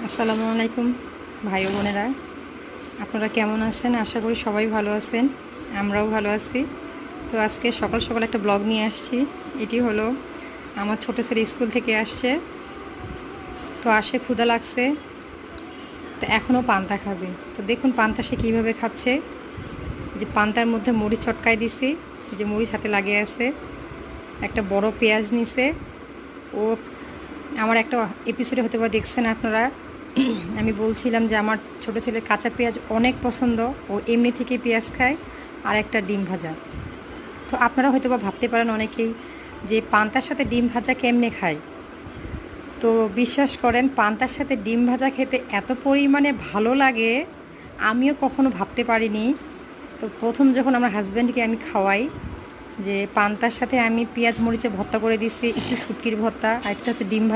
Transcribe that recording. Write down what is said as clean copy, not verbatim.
আসসালামু আলাইকুম ভাই ও বোনেরা, আপনারা কেমন আছেন? আশা করি সবাই ভালো আছেন, আমরাও ভালো আছি। তো আজকে সকাল সকাল একটা ব্লগ নিয়ে আসছি। এটি হলো আমার ছোটো ছেলে স্কুল থেকে আসছে, তো আসে ক্ষুধা লাগছে, তো এখনও পান্তা খাবে। তো দেখুন পান্তা সে কীভাবে খাচ্ছে। যে পান্তার মধ্যে মরিচ চটকাই দিছি, যে মরিচ হাতে লাগিয়ে আছে, একটা বড় পেঁয়াজ নিছে। ও আমার একটা এপিসোডে হতে পারে দেখছেন আপনারা, আমি বলছিলাম যে আমার ছোটো ছেলের কাঁচা পেঁয়াজ অনেক পছন্দ, ও এমনি থেকেই পেঁয়াজ খায়, আর একটা ডিম ভাজা। তো আপনারা হয়তো বা ভাবতে পারেন অনেকেই যে পান্তার সাথে ডিম ভাজা কেমনে খায়। তো বিশ্বাস করেন, পান্তার সাথে ডিম ভাজা খেতে এত পরিমাণে ভালো লাগে, আমিও কখনো ভাবতে পারিনি। তো প্রথম যখন আমার হাজব্যান্ডকে আমি খাওয়াই, যে পান্তার সাথে আমি পেঁয়াজ মরিচে ভর্তা করে দিছি, একটু শুটকির ভর্তা, আর একটা হচ্ছে ডিম ভাজা।